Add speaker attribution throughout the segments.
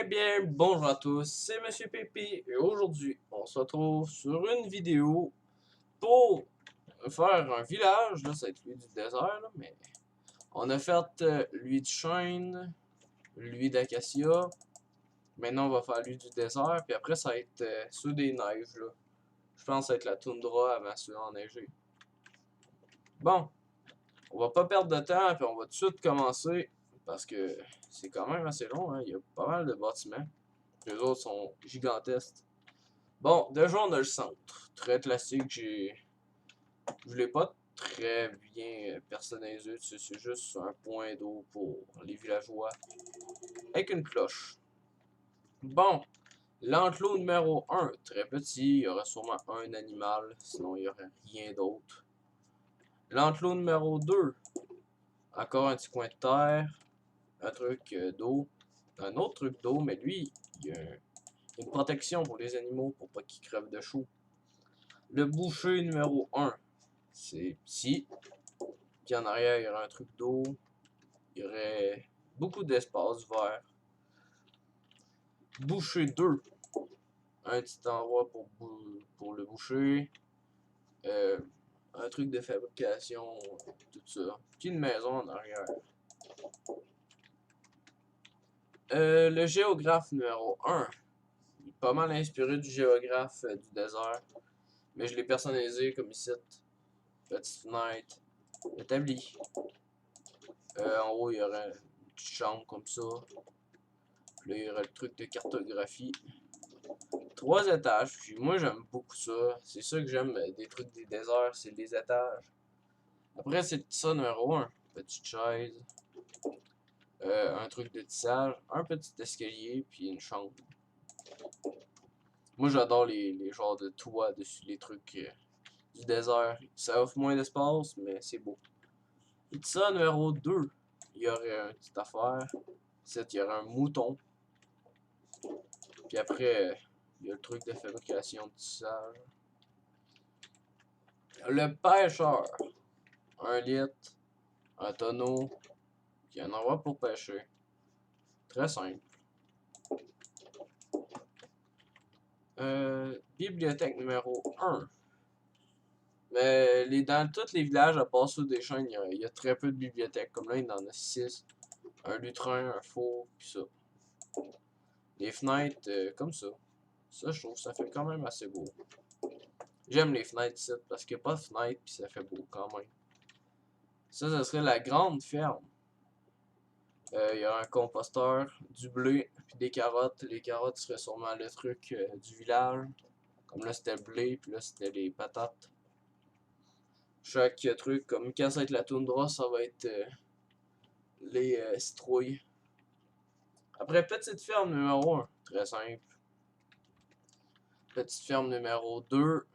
Speaker 1: bien, bonjour à tous, c'est Monsieur Pépé et aujourd'hui, on se retrouve sur une vidéo pour faire un village. Là, ça va être lui du désert, là, mais on a fait lui de chêne, lui d'acacia. Maintenant, on va faire lui du désert, puis après, ça va être ceux des neiges. Là. Je pense que ça va être la toundra avant ceux enneigés. Bon, on va pas perdre de temps, puis on va tout de suite commencer parce que c'est quand même assez long. Hein. Il y a pas mal de bâtiments. Les autres sont gigantesques. Bon, déjà on a le centre. Très classique, je l'ai pas très bien personnalisé. C'est juste un point d'eau pour les villageois. Avec une cloche. Bon, l'enclos numéro 1, très petit. Il y aura sûrement un animal, sinon il n'y aurait rien d'autre. L'enclos numéro 2, encore un petit coin de terre. Un truc d'eau. Un autre truc d'eau, mais lui, il y a une protection pour les animaux pour pas qu'ils crèvent de chaud. Le boucher numéro 1, c'est petit. Puis en arrière, il y aurait un truc d'eau. Il y aurait beaucoup d'espace vert. Boucher 2, un petit endroit pour le boucher. Un truc de fabrication, tout ça. Puis une maison en arrière. Le géographe numéro 1, il est pas mal inspiré du géographe du désert. Mais je l'ai personnalisé comme ici. Petite fenêtre. Établi. En haut, il y aurait une petite chambre comme ça. Puis là, il y aurait le truc de cartographie. 3 étages, puis moi j'aime beaucoup ça. C'est ça que j'aime des trucs des déserts, c'est les étages. Après, c'est ça numéro 1. Petite chaise. Un truc de tissage. Un petit escalier, puis une chambre. Moi j'adore les genres de toits dessus les trucs du désert. Ça offre moins d'espace, mais c'est beau. Et ça numéro 2, il y aurait une petite affaire. Ici, il y aurait un mouton. Puis après, il y a le truc de fabrication de tissage. Le pêcheur. Un litre, un tonneau, puis un endroit pour pêcher. Très simple. Bibliothèque numéro 1. Mais dans tous les villages, à part ceux des chênes, il y a très peu de bibliothèques. Comme là, il en a 6. Un lutrin, un four, puis ça. Les fenêtres, comme ça. Ça, je trouve ça fait quand même assez beau. J'aime les fenêtres ici, parce qu'il n'y a pas de fenêtre, puis ça fait beau quand même. Ça serait la grande ferme. Il y a un composteur, du blé, puis des carottes. Les carottes seraient sûrement le truc du village. Comme là, c'était le blé, puis là, c'était les patates. Chaque truc, comme quand ça va être la toundra, ça va être les citrouilles. Après, petite ferme numéro 1, très simple. Petite ferme numéro 2,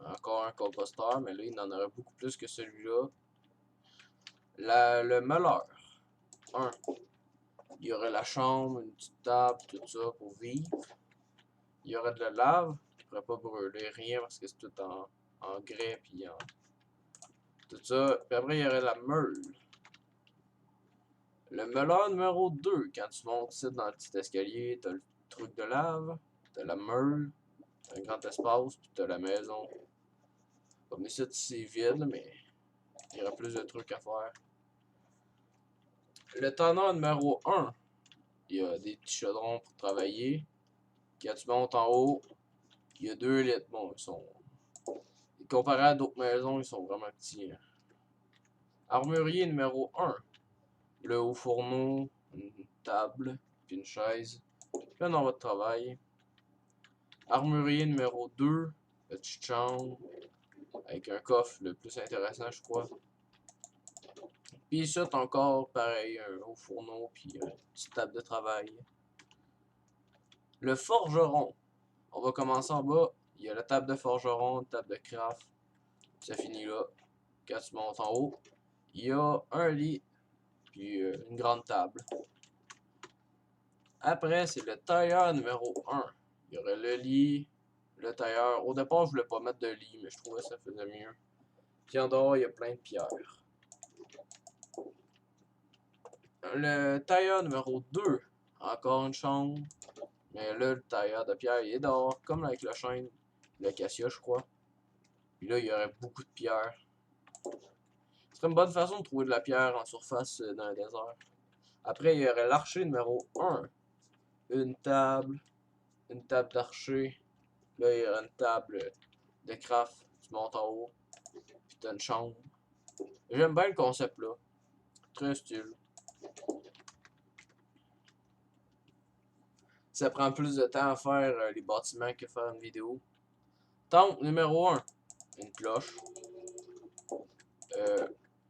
Speaker 1: encore un composteur, mais là, il en aurait beaucoup plus que celui-là. Le meuleur, 1. Il y aurait la chambre, une petite table, tout ça pour vivre. Il y aurait de la lave. Je pourrais pas brûler rien parce que c'est tout en grès puis en tout ça. Puis après, il y aurait la meule. Le meuleur numéro 2. Quand tu montes ici dans le petit escalier, t'as le truc de lave, t'as la meule, t'as un grand espace, puis t'as la maison. Comme ici, c'est vide, mais il y aurait plus de trucs à faire. Le tanneur numéro 1. Il y a des petits chaudrons pour travailler. Quand tu montes en haut, il y a 2 litres. Bon, ils sont. Comparé à d'autres maisons, ils sont vraiment petits. Hein. Armurier numéro 1. Le haut fourneau, une table, puis une chaise. Puis un endroit de travail. Armurier numéro 2. Petite chambre. Avec un coffre le plus intéressant, je crois. Puis ça, encore pareil, un haut fourneau, puis une petite table de travail. Le forgeron. On va commencer en bas. Il y a la table de forgeron, une table de craft. Ça finit là. Quand tu montes en haut, il y a un lit, puis une grande table. Après, c'est le tailleur numéro 1. Il y aurait le lit, le tailleur. Au départ, je voulais pas mettre de lit, mais je trouvais que ça faisait mieux. Puis en dehors, il y a plein de pierres. Le tailleur numéro 2. Encore une chambre. Mais là, le tailleur de pierre, il est dehors, comme avec le chêne, l'acacia, je crois. Puis là, il y aurait beaucoup de pierres. Ce serait une bonne façon de trouver de la pierre en surface dans le désert. Après, il y aurait l'archer numéro 1. Une table d'archer. Là, il y aurait une table de craft. Tu montes en haut. Puis t'as une chambre. J'aime bien le concept là. Très style. Ça prend plus de temps à faire les bâtiments que faire une vidéo. Temple numéro 1. Une cloche.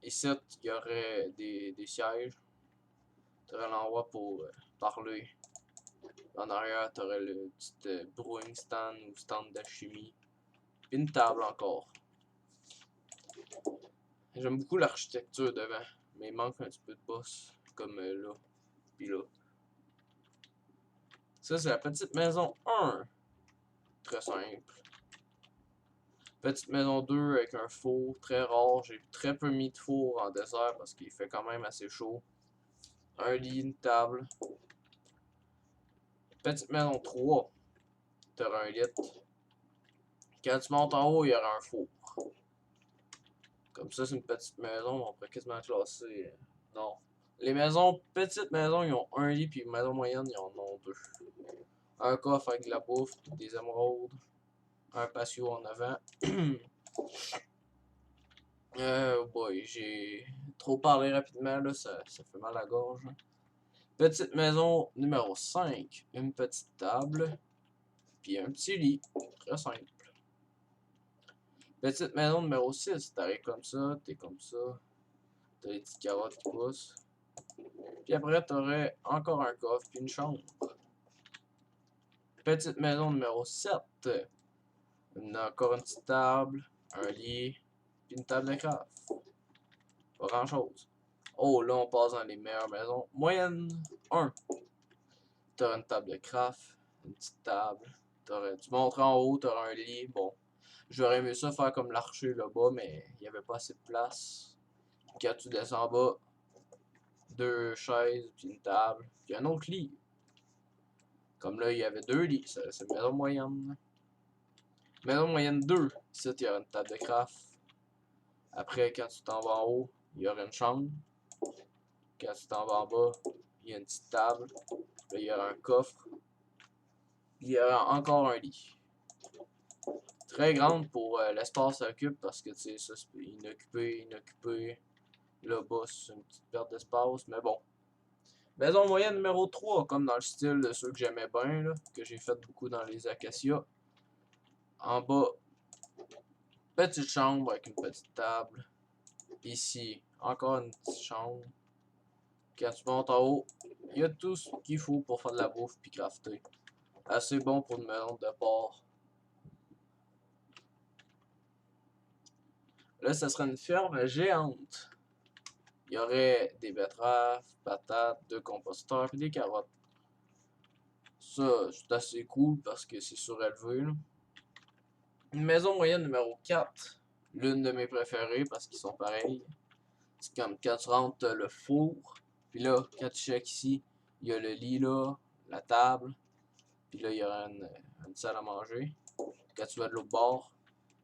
Speaker 1: Ici, il y aurait des sièges. Tu aurais l'endroit pour parler. En arrière, tu aurais le petit brewing stand ou stand d'alchimie. Une table encore. J'aime beaucoup l'architecture devant, mais il manque un petit peu de boss, comme là, puis là. Ça, c'est la petite maison 1. Très simple. Petite maison 2 avec un four, très rare. J'ai très peu mis de four en désert parce qu'il fait quand même assez chaud. Un lit, une table. Petite maison 3. T'auras un lit. Quand tu montes en haut, il y aura un four. Comme ça, c'est une petite maison, on pourrait quasiment classer. Non. Les maisons, petites maisons, ils ont un lit, puis les maisons moyennes, ils en ont 2. Un coffre avec de la bouffe, des émeraudes. Un patio en avant. Boy, j'ai trop parlé rapidement, là, ça fait mal à la gorge. Petite maison numéro 5. Une petite table, puis un petit lit. Très simple. Petite maison numéro 6. T'arrives comme ça, t'es comme ça. T'as les petites carottes qui poussent. Puis après, t'aurais encore un coffre, puis une chambre. Petite maison numéro 7. Encore une petite table, un lit, puis une table de craft. Pas grand chose. Oh, là, on passe dans les meilleures maisons. Moyenne 1. T'auras une table de craft, une petite table. Tu montres en haut, t'auras un lit. Bon, j'aurais aimé ça faire comme l'archer là-bas, mais il n'y avait pas assez de place. Quand tu descends en bas, 2 chaises, puis une table, puis un autre lit. Comme là, il y avait 2 lits. C'est maison moyenne. Maison moyenne 2. Ici, il y aura une table de craft. Après, quand tu t'en vas en haut, il y aura une chambre. Quand tu t'en vas en bas, il y a une petite table. Là, il y aura un coffre. Il y aura encore un lit. Très grande pour l'espace ça occupe parce que tu sais, ça c'est inoccupé. Là-bas, c'est une petite perte d'espace, mais bon. Maison moyenne numéro 3, comme dans le style de ceux que j'aimais bien, là, que j'ai fait beaucoup dans les acacias. En bas, petite chambre avec une petite table. Ici, encore une petite chambre. Quand tu montes en haut, il y a tout ce qu'il faut pour faire de la bouffe puis crafter. Assez bon pour une maison de port. Là, ça serait une ferme géante. Il y aurait des betteraves, patates, 2 composteurs et des carottes. Ça, c'est assez cool parce que c'est surélevé. Là. Une maison moyenne numéro 4. L'une de mes préférées parce qu'ils sont pareils. C'est comme quand tu rentres, t'as le four. Puis là, quand tu checkes ici, il y a le lit là, la table. Puis là, il y aura une salle à manger. Quand tu vas de l'autre bord,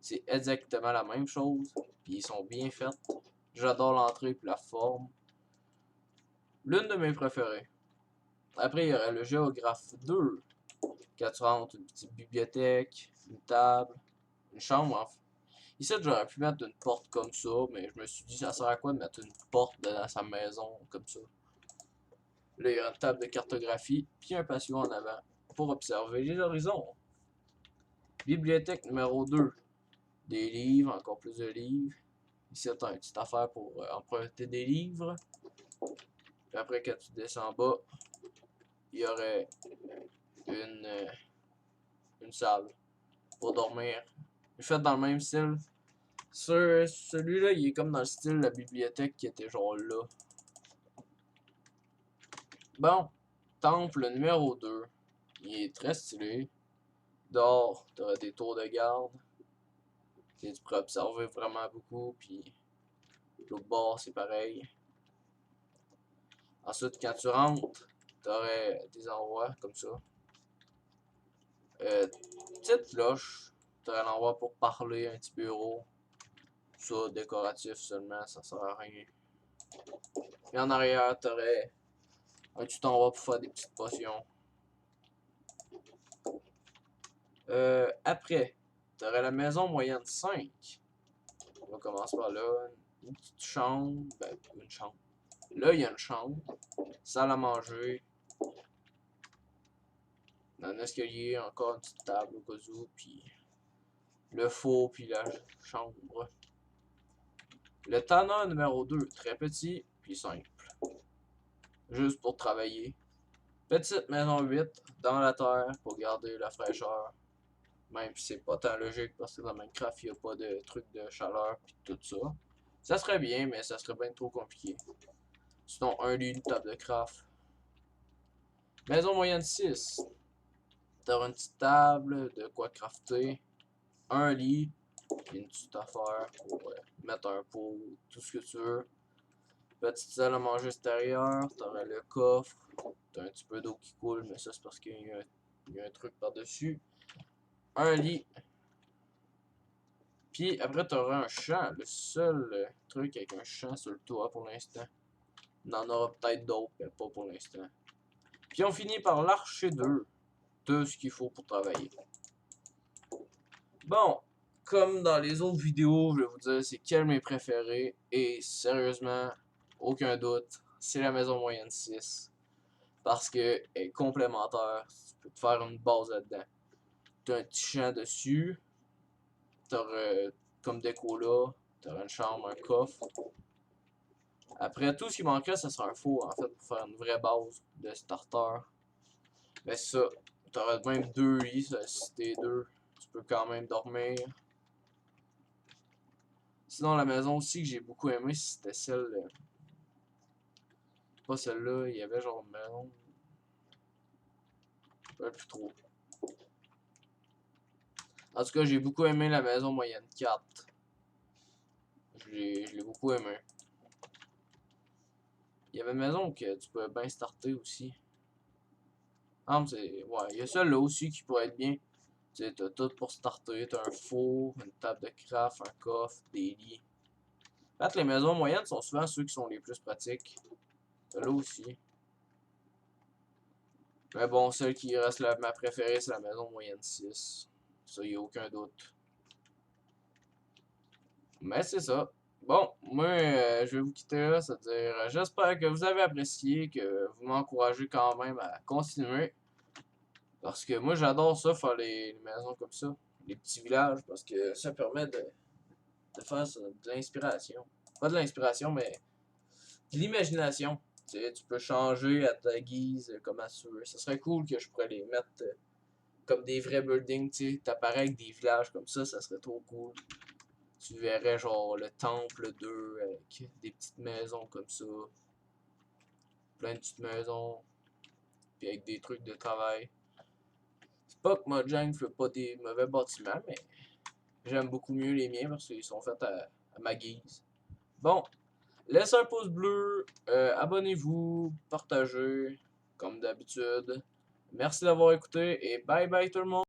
Speaker 1: c'est exactement la même chose. Puis ils sont bien faits. J'adore l'entrée et la forme. L'une de mes préférées. Après, il y aurait le géographe 2. Quand tu rentres, une petite bibliothèque, une table, une chambre. Enfin. Ici, j'aurais pu mettre une porte comme ça, mais je me suis dit, ça sert à quoi de mettre une porte dans sa maison comme ça. Là, il y a une table de cartographie, puis un patio en avant pour observer les horizons. Bibliothèque numéro 2. Des livres, encore plus de livres. Ici, tu as une petite affaire pour emprunter des livres. Puis après, quand tu descends en bas, il y aurait une salle pour dormir. Fait dans le même style. Celui-là, il est comme dans le style de la bibliothèque qui était genre là. Bon, temple numéro 2. Il est très stylé. Dehors, tu auras des tours de garde. Tu pourrais observer vraiment beaucoup. Puis l'autre bord, c'est pareil. Ensuite, quand tu rentres, t'aurais des endroits comme ça. Petite cloche, t'aurais l'endroit pour parler, un petit bureau. Ça, décoratif seulement, ça sert à rien. Et en arrière, t'aurais un petit endroit pour faire des petites potions. Après, t'aurais la maison moyenne 5. On va commencer par là. Une petite chambre. Ben, une chambre. Là, il y a une chambre. Salle à manger. Un escalier, encore une petite table au cas où. Puis le four, puis la chambre. Le tanneur numéro 2, très petit, puis simple. Juste pour travailler. Petite maison 8, dans la terre, pour garder la fraîcheur. Même si c'est pas tant logique, parce que dans Minecraft, il n'y a pas de truc de chaleur, puis tout ça. Ça serait bien, mais ça serait bien trop compliqué. Sinon, un lit, une table de craft. Maison moyenne 6. T'auras une petite table, de quoi crafter. Un lit, puis une petite affaire pour mettre un pot, tout ce que tu veux. Petite salle à manger extérieure, t'auras le coffre. T'as un petit peu d'eau qui coule, mais ça c'est parce qu'il y a un truc par-dessus. Un lit. Puis après, t'auras un champ. Le seul truc avec un champ sur le toit pour l'instant. On en aura peut-être d'autres, mais pas pour l'instant. Puis on finit par l'archer 2. Tout ce qu'il faut pour travailler. Bon, comme dans les autres vidéos, je vais vous dire c'est quel mes préférés. Et sérieusement, aucun doute, c'est la maison moyenne 6. Parce qu'elle est complémentaire. Tu peux te faire une base là-dedans. T'as un petit champ dessus. T'auras comme déco là. T'auras une chambre, un coffre. Après, tout ce qui manquerait, ce sera un four en fait pour faire une vraie base de starter. Mais ça, t'auras même 2 lits. Si t'es 2, tu peux quand même dormir. Sinon, la maison aussi que j'ai beaucoup aimé, c'était celle. Pas celle-là, il y avait genre une maison. Pas plus trop. En tout cas, j'ai beaucoup aimé la maison moyenne 4. Je l'ai beaucoup aimé. Il y avait une maison que tu pouvais bien starter aussi. Ah, mais c'est. Ouais, il y a celle-là aussi qui pourrait être bien. Tu sais, t'as tout pour starter. T'as un four, une table de craft, un coffre, des lits. En fait, les maisons moyennes sont souvent ceux qui sont les plus pratiques. Celle-là aussi. Mais bon, celle qui reste ma préférée, c'est la maison moyenne 6. Ça, il n'y a aucun doute. Mais c'est ça. Bon, moi, je vais vous quitter là. C'est-à-dire, j'espère que vous avez apprécié, que vous m'encouragez quand même à continuer. Parce que moi, j'adore ça, faire les maisons comme ça. Les petits villages, parce que ça permet de faire ça, de l'inspiration. Pas de l'inspiration, mais de l'imagination. Tu sais, tu peux changer à ta guise, comme à tu veux. Ça serait cool que je pourrais les mettre comme des vrais buildings, tu sais. T'apparais avec des villages comme ça serait trop cool. Tu verrais genre le temple 2 avec des petites maisons comme ça. Plein de petites maisons. Puis avec des trucs de travail. C'est pas que Mojang fait pas des mauvais bâtiments, mais j'aime beaucoup mieux les miens parce qu'ils sont faits à ma guise. Bon, laissez un pouce bleu, abonnez-vous, partagez, comme d'habitude. Merci d'avoir écouté et bye bye tout le monde.